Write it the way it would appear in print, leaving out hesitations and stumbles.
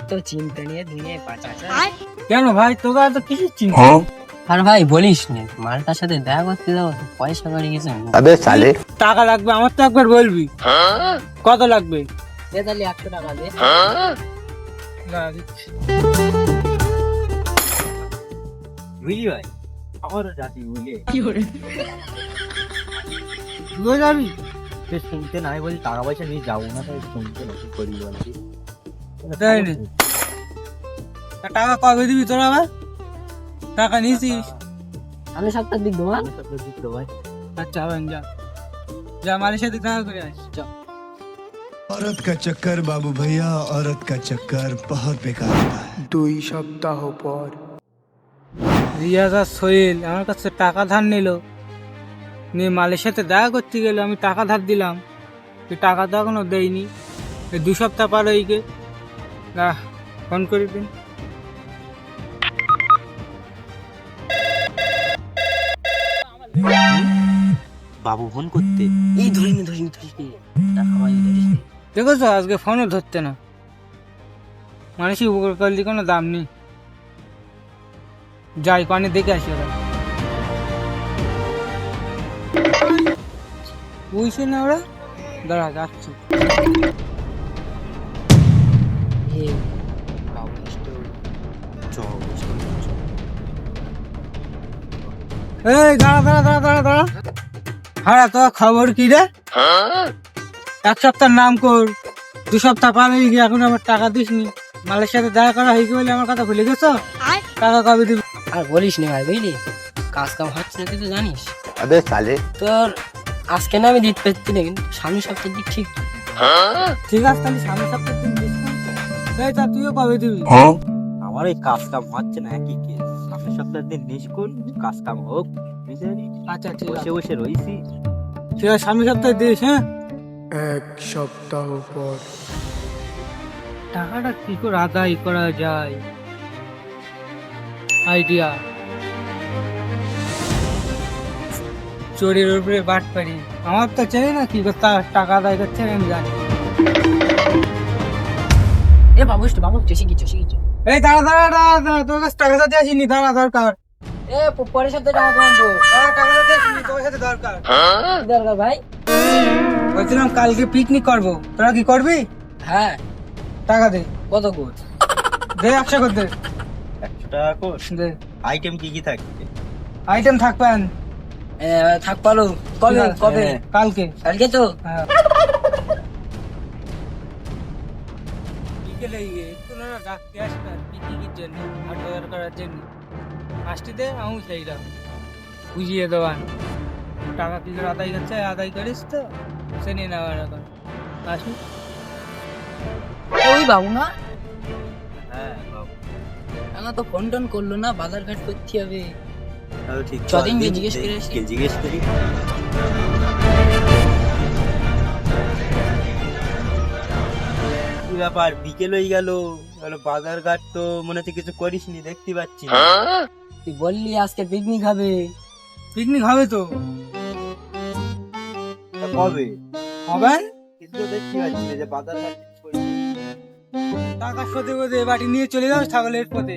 এত চিন্তা নিয়ে দুনিয়ায় পাচা কেন ভাই তোকে এত কিসের চিন্তা? আর ভাই বলিস না, মালটার সাথে দেখা করতে যাবো তো পয়সা করে গেছে। টাকা লাগবে আমার, তো একবার বলবি কত লাগবে? দে তাহলে 100 টাকা দে। না, দিচ্ছি। বুঝলি ভাই, আমারও জাতি বুঝলি তুইও যাবি? শুনতে নাই বলি টাকা পয়সা নিয়ে যাবো না, তাই শুনতে নাকি করি বলছি। তাই রে, টাকা কবে দিবি তোরা? আবার টাকা নিয়েছিস? আমি সপ্তাহ দিক দেবো। ভাই আচ্ছা ভাই, যা যা মালয়েশিয়া থেকে দেখা করে আস। চল। औरत का चक्कर बाबू भैया, औरत का चक्कर बहुत बेकार होता है। 2 সপ্তাহ পর রিয়াজ আর সোহেল আমার কাছে টাকা ধার নিল, নিয়ে মালয়েশিয়াতে দেখা করতে গেল। আমি টাকা ধার দিলাম, তুই টাকা তো এখনো দেয়নি। 2 সপ্তাহ পার হয়ে গে। ফোন করে দিন। বাবু ফোন করতে এই ধরিনি টাকা পাই ধরিস। দেখেছো আজকে ফোনও ধরতে না। মানুষই উপকার করলে কোনো দাম নেই। যাই পানি দেখে আসি ওরা। বুঝছে না ওরা? দাঁড়া যাচ্ছি। এই দাঁড়া। হ্যাঁ তো খবর কি রে? 1 সপ্তাহের নাম কর, 2 সপ্তাহ পার হয়ে গিয়ে এখন আমার টাকা দিসনি। মালয়েশিয়াতে দেখা করা হয়ে গেলে আমার কথা ভুলে গেছো? টাকা কবে দিবি? আর বলিস না ভাই, বুঝলি কাজ কাম হচ্ছে না, তুই তো জানিস। আবে সালে তোর আজকে না আমি দিতে পারছি না, কিন্তু সামনে সপ্তাহের দিক ঠিক। ঠিক আছে, তাহলে সামনের সপ্তাহে দিন দিস না। এই তা তুইও কবে দিবি? আমার এই কাজ কাম হচ্ছে না, একই কেস। সামনের সপ্তাহের দিন নিষ্কুল কাজ কাম হোক, বুঝলি? আচ্ছা ঠিক আছে, বসে বসে রইছি। ঠিক আছে সামনের সপ্তাহে দিস। হ্যাঁ, 1 সপ্তাহ পর টাকাটা কি করে আদায় করা যায়? আইডিয়া। চোরের উপরে বাট পারি। আমার তো চেনে না কি করতে টাকা আদায় করছে, আমি জানি। এ বাবু চষি কি এই দাঁড়া, তোর কাছে টাকা দিতে আসিনি, দাঁড়া দরকার। এ পরের সপ্তাহে টাকা পাবো। টাকা দিতে আসিনি, তোর সাথে দরকার। কি দরকার ভাই? বলছিলাম কালকে পিকনিক করবো, তোরা কি করবি? হ্যাঁ, টাকা দে। কত কর? দে 100 করে দে। 100 টাকা কোষ। দে। আইটেম কি থাকবে? আইটেম থাকবেন থাক পালো। কবে? কালকে। কালকে তো? হ্যাঁ। বিকেলে গিয়ে একটু না ডাকতে আসবেন পিকনিকের জন্য, হাট বাজার করার জন্য। আসতে আমি সেইটা বুঝিয়ে দেওয়ান। টাকা কি করে আদায় করছে, আদায় করিস তো সে নিয়ে নেওয়ার এখন আসি। ওই বাবু না, হ্যাঁ বাবু, আমার তো ফোন টোন করলো না, বাজার ঘাট করতে হবে। তাহলে ঠিক চদিন গিয়ে জিজ্ঞেস করে আসি। জিজ্ঞেস করি। কি ব্যাপার, বিকেল হয়ে গেল, বাজার ঘাট তো মনে হচ্ছে কিছু করিসনি, দেখতে পাচ্ছি না। তুই বললি আজকে পিকনিক হবে। পিকনিক হবে তো? তা কবে হবেন? কিন্তু তো দেখতে পাচ্ছি না যে বাজার ঘাট কিছু করিসনি। টাকা সতে কোদে বাটি নিয়ে চলে যাও ছাগলের পথে।